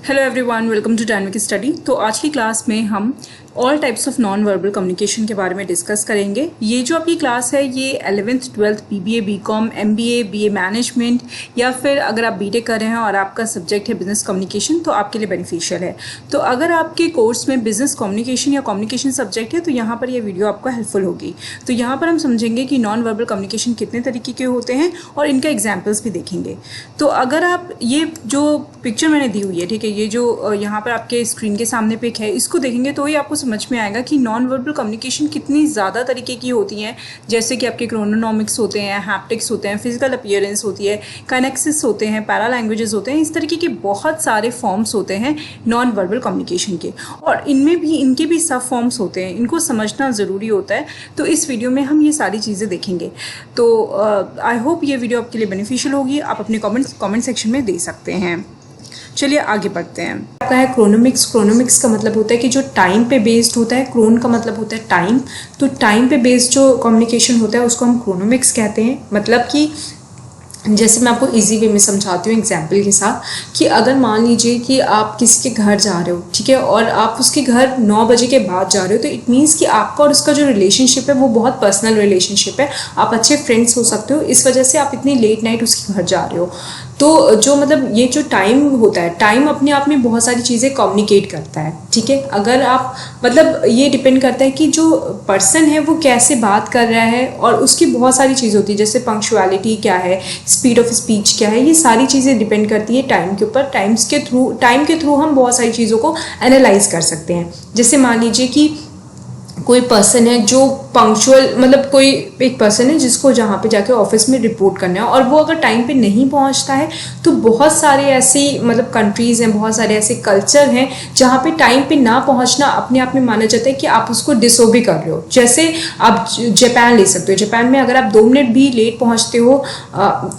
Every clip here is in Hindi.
Hello everyone, welcome to dynamic study. तो आज की क्लास में हम all types of non verbal communication के बारे में डिस्कस करेंगे। ये जो आपकी क्लास है ये 11th 12th BBA BCom MBA BA management या फिर अगर आप बीटेक कर रहे हैं और आपका सब्जेक्ट है बिजनेस कम्युनिकेशन तो आपके लिए बेनिफिशियल है। तो अगर आपके कोर्स में बिजनेस कम्युनिकेशन या कम्युनिकेशन सब्जेक्ट है तो यहाँ पर ये वीडियो आपको हेल्पफुल होगी। तो यहाँ पर हम समझेंगे कि नॉन वर्बल कम्युनिकेशन कितने तरीके के होते हैं और इनका एग्जाम्पल्स भी देखेंगे। तो अगर आप ये जो पिक्चर मैंने दी हुई है, ठीक है, ये जो यहाँ पर आपके स्क्रीन के सामने पिक है, इसको देखेंगे तो ही आपको समझ में आएगा कि नॉन वर्बल कम्युनिकेशन कितनी ज़्यादा तरीके की होती हैं। जैसे कि आपके क्रोनोनॉमिक्स होते हैं, हैप्टिक्स होते हैं, फिजिकल अपीयरेंस होती है, काइनेक्सिस होते हैं, पैरा लैंग्वेजेस होते हैं। इस तरीके के बहुत सारे फॉर्म्स होते हैं नॉन वर्बल कम्युनिकेशन के, और इनमें भी इनके भी सब फॉर्म्स होते हैं। इनको समझना ज़रूरी होता है। तो इस वीडियो में हम ये सारी चीज़ें देखेंगे। तो आई होप ये वीडियो आपके लिए बेनिफिशियल होगी। आप अपने कमेंट सेक्शन में दे सकते हैं। चलिए आगे बढ़ते हैं। आपका है क्रोनोमिक्स। क्रोनोमिक्स का मतलब होता है कि जो टाइम पे बेस्ड होता है। क्रोन का मतलब होता है टाइम। तो टाइम पे बेस्ड जो कम्युनिकेशन होता है उसको हम क्रोनोमिक्स कहते हैं। मतलब कि जैसे मैं आपको इजी वे में समझाती हूँ एग्जाम्पल के साथ, कि अगर मान लीजिए कि आप किसी के घर जा रहे हो, ठीक है, और आप उसके घर 9 बजे के बाद जा रहे हो, तो इट मीन्स कि आपका और उसका जो रिलेशनशिप है वो बहुत पर्सनल रिलेशनशिप है। आप अच्छे फ्रेंड्स हो सकते हो, इस वजह से आप इतनी लेट नाइट उसके घर जा रहे हो। तो जो मतलब ये जो टाइम होता है, टाइम अपने आप में बहुत सारी चीज़ें कम्युनिकेट करता है, ठीक है। अगर आप मतलब ये डिपेंड करता है कि जो पर्सन है वो कैसे बात कर रहा है, और उसकी बहुत सारी चीज़ होती है, जैसे पंक्चुअलिटी क्या है, स्पीड ऑफ स्पीच क्या है, ये सारी चीज़ें डिपेंड करती है टाइम के ऊपर। टाइम के थ्रू हम बहुत सारी चीज़ों को एनालाइज कर सकते हैं। जैसे मान लीजिए कि कोई पर्सन है जो पंक्चुअल, मतलब कोई एक पर्सन है जिसको जहाँ पे जाके ऑफिस में रिपोर्ट करना है, और वो अगर टाइम पे नहीं पहुँचता है, तो बहुत सारे ऐसी मतलब कंट्रीज़ हैं, बहुत सारे ऐसे कल्चर हैं जहाँ पे टाइम पे ना पहुँचना अपने आप में माना जाता है कि आप उसको डिसओबे कर रहे हो। जैसे आप जापान ले सकते हो। जापान में अगर आप 2 मिनट भी लेट पहुँचते हो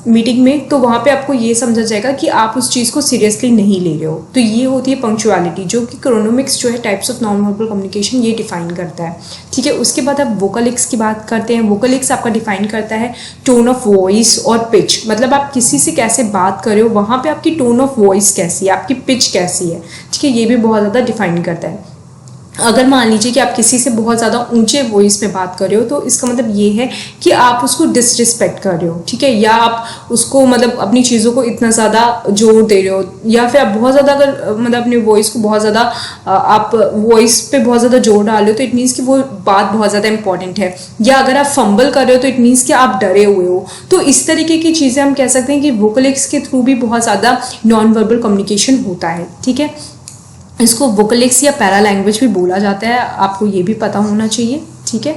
मीटिंग में, तो वहाँ पर आपको ये समझा जाएगा कि आप उस चीज़ को सीरियसली नहीं ले रहे हो। तो ये होती है पंक्चुअलिटी, जो कि क्रोनोमिक्स जो है types of non verbal communication ये डिफाइन करता है, ठीक है। उसके बाद आप वोकलिक्स की बात करते हैं। वोकलिक्स आपका डिफाइन करता है टोन ऑफ वॉइस और पिच। मतलब आप किसी से कैसे बात कर रहे हो, वहाँ पे आपकी टोन ऑफ वॉइस कैसी है, आपकी पिच कैसी है, ठीक है, ये भी बहुत ज़्यादा डिफाइन करता है। अगर मान लीजिए कि आप किसी से बहुत ज़्यादा ऊंचे वॉइस में बात कर रहे हो, तो इसका मतलब ये है कि आप उसको डिसरिस्पेक्ट कर रहे हो, ठीक है, या आप उसको मतलब अपनी चीज़ों को इतना ज़्यादा जोर दे रहे हो, या फिर आप बहुत ज़्यादा अगर मतलब अपनी वॉइस को बहुत ज़्यादा आप वॉइस पे बहुत ज़्यादा जोर डाल रहे हो, तो इट मीन्स कि वो बात बहुत ज़्यादा इंपॉर्टेंट है। या अगर आप फंबल कर रहे हो तो इट मीन्स कि आप डरे हुए हो। तो इस तरीके की चीज़ें हम कह सकते हैं कि वोकलिक्स के थ्रू भी बहुत ज़्यादा नॉन वर्बल कम्युनिकेशन होता है, ठीक है। इसको वोकलिक्स या पैरा लैंग्वेज भी बोला जाता है, आपको ये भी पता होना चाहिए, ठीक है।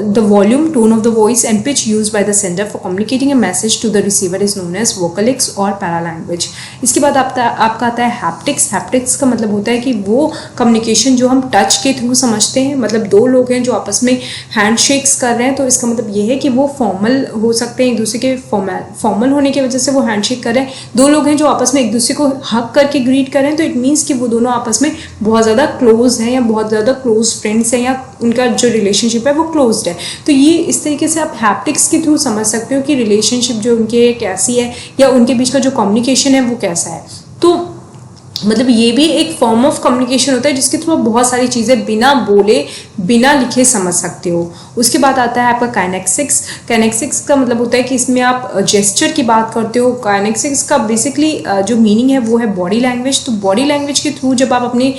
The volume, tone of the voice and pitch use by the sender for communicating a message to the receiver is known as vocalics और पैरा लैंग्वेज। इसके बाद आपका आता है हैप्टिक्स। हैप्टिक्स का मतलब होता है कि वो कम्युनिकेशन जो हम टच के थ्रू समझते हैं। मतलब 2 लोग हैं जो आपस में हैंड शेक्स कर रहे हैं, तो इसका मतलब ये है कि वो फॉर्मल हो सकते हैं, एक दूसरे के फॉर्मल होने की वजह से वो हैंड शेक कर रहे हैं। 2 लोग हैं जो आपस में एक दूसरे को हक करके ग्रीट कर रहे हैं, तो इट मीन्स कि वो दोनों आपस में बहुत ज़्यादा क्लोज हैं, या बहुत ज़्यादा क्लोज फ्रेंड्स हैं, या उनका जो रिलेशनशिप है वो क्लोज्ड है। तो ये इस तरीके से आप हैप्टिक्स के थ्रू समझ सकते हो कि रिलेशनशिप जो उनके कैसी है, या उनके बीच का जो कम्युनिकेशन है वो कैसा है। तो मतलब ये भी एक फॉर्म ऑफ कम्युनिकेशन होता है जिसके थ्रू आप बहुत सारी चीज़ें बिना बोले बिना लिखे समझ सकते हो। उसके बाद आता है आपका काइनेक्सिक्स। काइनेक्सिक्स का मतलब होता है कि इसमें आप जेस्चर की बात करते हो। काइनेक्सिक्स का बेसिकली जो मीनिंग है वो है बॉडी लैंग्वेज। तो बॉडी लैंग्वेज के थ्रू जब आप अपनी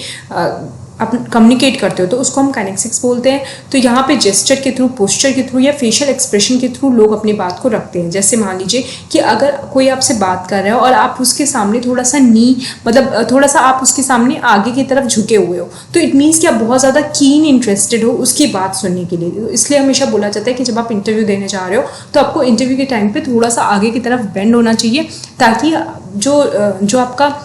कम्युनिकेट करते हो तो उसको हम काइनेक्सिक्स बोलते हैं। तो यहाँ पे जेस्चर के थ्रू, पोस्चर के थ्रू, या फेशियल एक्सप्रेशन के थ्रू लोग अपनी बात को रखते हैं। जैसे मान लीजिए कि अगर कोई आपसे बात कर रहा है और आप उसके सामने थोड़ा सा मतलब थोड़ा सा आप उसके सामने आगे की तरफ झुके हुए हो, तो इट मीन्स कि आप बहुत ज़्यादा कीन इंटरेस्टेड हो उसकी बात सुनने के लिए। तो इसलिए हमेशा बोला जाता है कि जब आप इंटरव्यू देने जा रहे हो तो आपको इंटरव्यू के टाइम पर थोड़ा सा आगे की तरफ बेंड होना चाहिए, ताकि जो आपका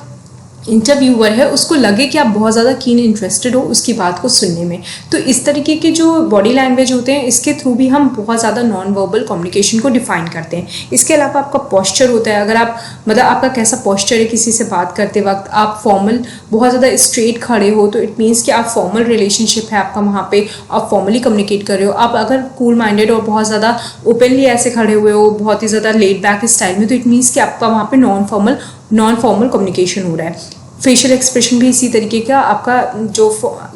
इंटरव्यूअर है उसको लगे कि आप बहुत ज़्यादा कीन इंटरेस्टेड हो उसकी बात को सुनने में। तो इस तरीके के जो बॉडी लैंग्वेज होते हैं इसके थ्रू भी हम बहुत ज़्यादा नॉन वर्बल कम्युनिकेशन को डिफाइन करते हैं। इसके अलावा आपका पोस्चर होता है। अगर आप मतलब आपका कैसा पोस्चर है किसी से बात करते वक्त, आप फॉर्मल बहुत ज़्यादा स्ट्रेट खड़े हो तो इट मीन्स कि आप फॉर्मल रिलेशनशिप है आपका, वहाँ पे आप फॉर्मली कम्युनिकेट कर रहे हो। आप अगर कूल माइंडेड और बहुत ज़्यादा ओपनली ऐसे खड़े हुए हो बहुत ही ज़्यादा लेड बैक स्टाइल में, तो इट मीन्स कि आपका वहाँ पे नॉन फॉर्मल कम्युनिकेशन हो रहा है। फेशियल एक्सप्रेशन भी इसी तरीके का आपका जो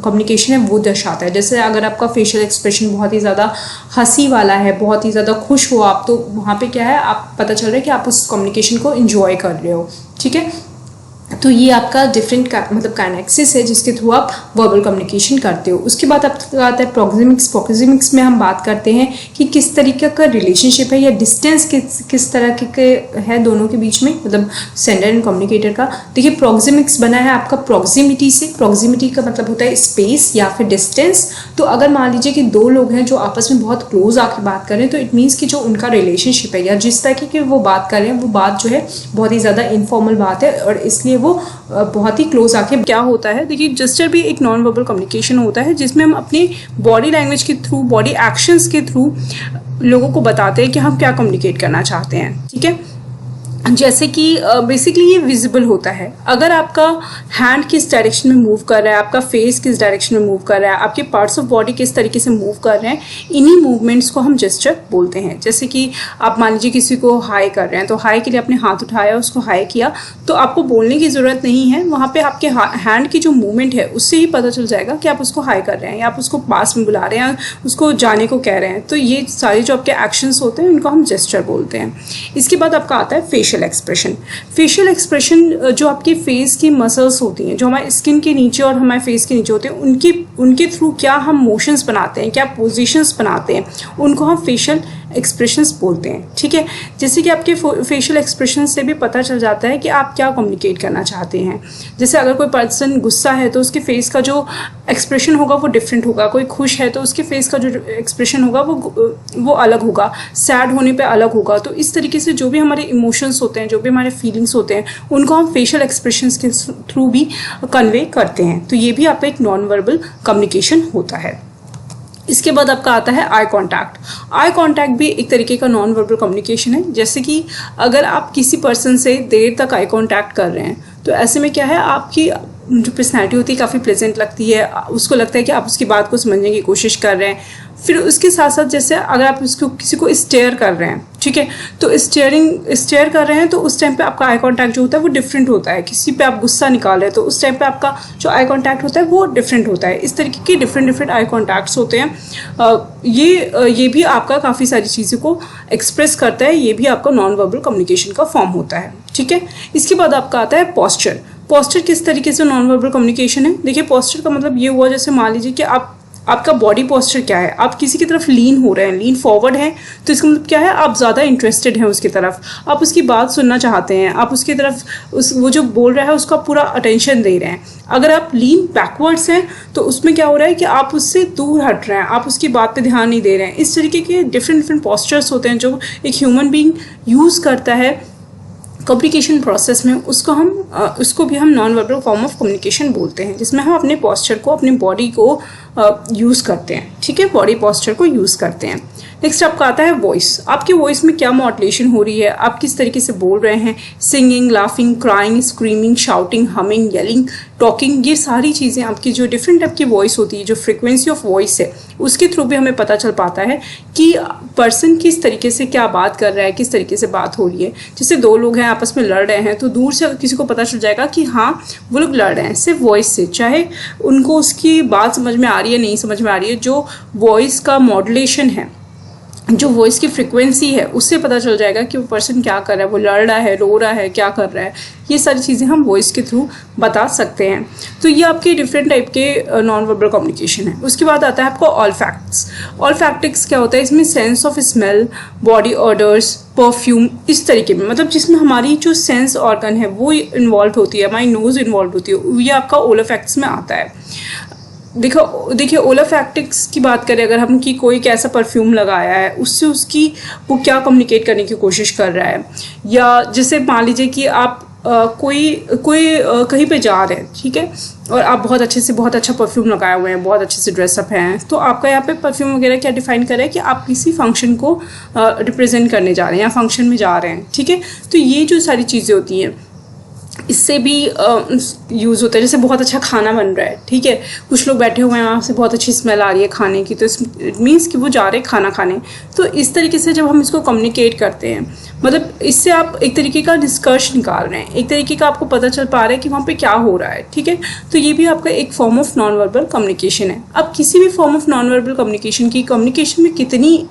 कम्युनिकेशन है वो दर्शाता है। जैसे अगर आपका फेशियल एक्सप्रेशन बहुत ही ज़्यादा हंसी वाला है, बहुत ही ज़्यादा खुश हो आप, तो वहाँ पे क्या है, आप पता चल रहा है कि आप उस कम्युनिकेशन को एंजॉय कर रहे हो, ठीक है। तो ये आपका डिफरेंट मतलब काइनेक्सिस है जिसके थ्रू आप वर्बल कम्युनिकेशन करते हो। उसके बाद आपका आता है प्रॉक्सिमिक्स। प्रॉक्सिमिक्स में हम बात करते हैं कि किस तरीके का रिलेशनशिप है या डिस्टेंस किस तरह के है दोनों के बीच में, मतलब सेंडर एंड कम्युनिकेटर का। देखिए प्रॉक्सिमिक्स बना है आपका प्रॉक्सिमिटी से। प्रॉक्सिमिटी का मतलब होता है स्पेस या फिर डिस्टेंस। तो अगर मान लीजिए कि दो लोग हैं जो आपस में बहुत क्लोज आके बात कर रहे हैं, तो इट मीन्स कि जो उनका रिलेशनशिप है या जिस तरीके की वो बात कर रहे हैं वो बात जो है बहुत ही ज़्यादा इनफॉर्मल बात है और इसलिए वो बहुत ही क्लोज आके। क्या होता है, देखिए जेस्चर भी एक नॉन वर्बल कम्युनिकेशन होता है जिसमें हम अपनी बॉडी लैंग्वेज के थ्रू, बॉडी एक्शंस के थ्रू लोगों को बताते हैं कि हम क्या कम्युनिकेट करना चाहते हैं, ठीक है। जैसे कि बेसिकली ये विजिबल होता है। अगर आपका हैंड किस डायरेक्शन में मूव कर रहा है, आपका फेस किस डायरेक्शन में मूव कर रहा है, आपके पार्ट्स ऑफ बॉडी किस तरीके से मूव कर रहे हैं, इन्हीं मूवमेंट्स को हम जेस्चर बोलते हैं। जैसे कि आप मान लीजिए किसी को हाई कर रहे हैं, तो हाई के लिए आपने हाथ उठाया, उसको हाई किया, तो आपको बोलने की ज़रूरत नहीं है, वहाँ पे आपके हैंड की जो मूवमेंट है उससे ही पता चल जाएगा कि आप उसको हाई कर रहे हैं या आप उसको पास में बुला रहे हैं, उसको जाने को कह रहे हैं। तो ये सारे जो आपके एक्शंस होते हैं उनको हम जेस्चर बोलते हैं। इसके बाद आपका आता है फेशियल एक्सप्रेशन। फेशियल एक्सप्रेशन जो आपके फेस की मसल्स होती हैं, जो हमारे स्किन के नीचे और हमारे फेस के नीचे होते हैं, उनके थ्रू क्या हम मोशंस बनाते हैं, क्या पोजीशंस बनाते हैं, उनको हम फेशियल एक्सप्रेशंस बोलते हैं, ठीक है। जैसे कि आपके फेशियल एक्सप्रेशन से भी पता चल जाता है कि आप क्या कम्युनिकेट करना चाहते हैं। जैसे अगर कोई पर्सन गुस्सा है तो उसके फेस का जो एक्सप्रेशन होगा वो डिफरेंट होगा, कोई खुश है तो उसके फेस का जो एक्सप्रेशन होगा वो अलग होगा, सैड होने पे अलग होगा। तो इस तरीके से जो भी हमारे इमोशंस होते हैं, जो भी हमारे फीलिंग्स होते हैं, उनको हम फेशियल एक्सप्रेशंस के थ्रू भी कन्वे करते हैं। तो ये भी आपका एक नॉन वर्बल कम्युनिकेशन होता है। इसके बाद आपका आता है आई कांटेक्ट। आई कांटेक्ट भी एक तरीके का नॉन वर्बल कम्युनिकेशन है। जैसे कि अगर आप किसी पर्सन से देर तक आई कांटेक्ट कर रहे हैं, तो ऐसे में क्या है, आपकी जो पर्सनैलिटी होती है काफ़ी प्लेजेंट लगती है, उसको लगता है कि आप उसकी बात को समझने की कोशिश कर रहे हैं। फिर उसके साथ साथ जैसे अगर आप उसको किसी को स्टेयर कर रहे हैं, ठीक है, तो स्टेयर कर रहे हैं, तो उस टाइम पे आपका आई कांटेक्ट जो होता है वो डिफरेंट होता है। किसी पे आप गुस्सा निकाल रहे हैं तो उस टाइम पे आपका जो आई कांटेक्ट होता है वो डिफरेंट होता है। इस तरीके के डिफरेंट आई कांटेक्ट्स होते हैं। ये भी आपका काफ़ी सारी चीज़ों को एक्सप्रेस करता है। ये भी आपका नॉन वर्बल कम्युनिकेशन का फॉर्म होता है, ठीक है। इसके बाद आपका आता है पोस्चर। पोस्चर किस तरीके से नॉन वर्बल कम्युनिकेशन है। देखिए पोस्चर का मतलब ये हुआ, जैसे मान लीजिए कि आपका बॉडी पोस्चर क्या है, आप किसी की तरफ लीन हो रहे हैं, लीन फॉरवर्ड हैं, तो इसका मतलब क्या है, आप ज़्यादा इंटरेस्टेड हैं उसकी तरफ, आप उसकी बात सुनना चाहते हैं, आप उसकी तरफ वो जो बोल रहा है उसका पूरा अटेंशन दे रहे हैं। अगर आप लीन बैकवर्ड्स हैं तो उसमें क्या हो रहा है कि आप उससे दूर हट रहे हैं, आप उसकी बात पे ध्यान नहीं दे रहे हैं। इस तरीके के डिफरेंट पोस्चर्स होते हैं जो एक ह्यूमन बीइंग यूज़ करता है कम्युनिकेशन प्रोसेस में। उसको भी हम non verbal form of communication बोलते हैं, जिसमें हम अपने पोस्चर को, अपनी बॉडी को यूज़ करते हैं, ठीक है, बॉडी पोस्चर को यूज़ करते हैं। नेक्स्ट आपका आता है वॉइस। आपकी वॉइस में क्या मॉड्यूलेशन हो रही है, आप किस तरीके से बोल रहे हैं, singing, laughing, crying, screaming, shouting, humming, yelling, talking, ये सारी चीज़ें आपकी जो डिफरेंट टाइप की वॉइस होती है, जो फ्रिक्वेंसी ऑफ वॉइस है, उसके थ्रू भी हमें पता चल पाता है कि पर्सन किस तरीके से क्या बात कर रहा है, किस तरीके से बात हो रही है। जैसे दो लोग हैं आपस में लड़ रहे हैं, तो दूर से किसी को पता चल जाएगा कि हाँ वो लोग लड़ रहे हैं, सिर्फ वॉइस से, चाहे उनको उसकी बात समझ में आ रही है नहीं समझ में आ रही है, जो वॉइस का मॉड्यूलेशन है, जो वॉइस की फ्रिक्वेंसी है, उससे पता चल जाएगा कि वो पर्सन क्या कर रहा है, वो लड़ रहा है, रो रहा है, क्या कर रहा है। ये सारी चीज़ें हम वॉइस के थ्रू बता सकते हैं। तो ये आपके डिफरेंट टाइप के नॉन वर्बल कम्युनिकेशन है। उसके बाद आता है आपको ऑलफैक्ट्स। ऑलफैक्टिक्स क्या होता है, इसमें sense of smell, body odours, perfume, इस तरीके में, मतलब जिसमें हमारी जो सेंस ऑर्गन है वो इन्वॉल्व होती है, हमारी नोज़ इन्वॉल्व होती है, ये आपका ऑलफैक्ट्स में आता है। देखिए ओलोफैक्टिक्स की बात करें अगर हम, कि कोई कैसा परफ्यूम लगाया है, उससे उसकी वो क्या कम्युनिकेट करने की कोशिश कर रहा है। या जैसे मान लीजिए कि आप कोई कहीं पे जा रहे हैं, ठीक है, और आप बहुत अच्छा परफ्यूम लगाए हुए हैं, बहुत अच्छे से ड्रेसअप हैं, तो आपका यहाँ पे परफ्यूम वगैरह क्या डिफाइन कर रहा है कि आप किसी फंक्शन को रिप्रेजेंट करने जा रहे हैं या फंक्शन में जा रहे हैं, ठीक है। तो ये जो सारी चीज़ें होती हैं, इससे भी यूज़ होता है। जैसे बहुत अच्छा खाना बन रहा है, ठीक है, कुछ लोग बैठे हुए हैं, वहाँ से बहुत अच्छी स्मेल आ रही है खाने की, तो इट मीन्स कि वो जा रहे हैं खाना खाने। तो इस तरीके से जब हम इसको कम्युनिकेट करते हैं, मतलब इससे आप एक तरीके का निष्कर्ष निकाल रहे हैं, एक तरीके का आपको पता चल पा रहा है कि वहाँ पे क्या हो रहा है, ठीक है। तो ये भी आपका एक form of non verbal communication है। अब किसी भी form of non verbal communication की कम्युनिकेशन में कितनी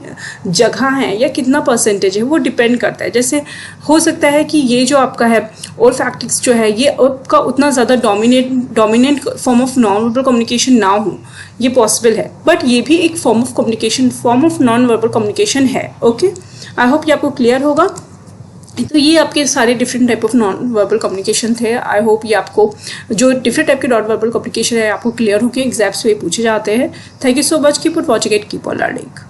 जगह है या कितना परसेंटेज है वो डिपेंड करता है। जैसे हो सकता है कि ये जो आपका है ओल्फैक्टिक्स जो है ये आपका उतना ज़्यादा dominant form of non verbal communication ना हो, ये पॉसिबल है, बट ये भी एक form of communication, form of non verbal communication है। ओके, आई होप ये आपको क्लियर होगा। तो ये आपके सारे different type of non verbal communication थे। आई होप ये आपको जो डिफरेंट टाइप के नॉन वर्बल कम्युनिकेशन है आपको क्लियर होकर एग्जाम्स में पूछे जाते हैं। Thank you so much, keep on watching it, keep on learning.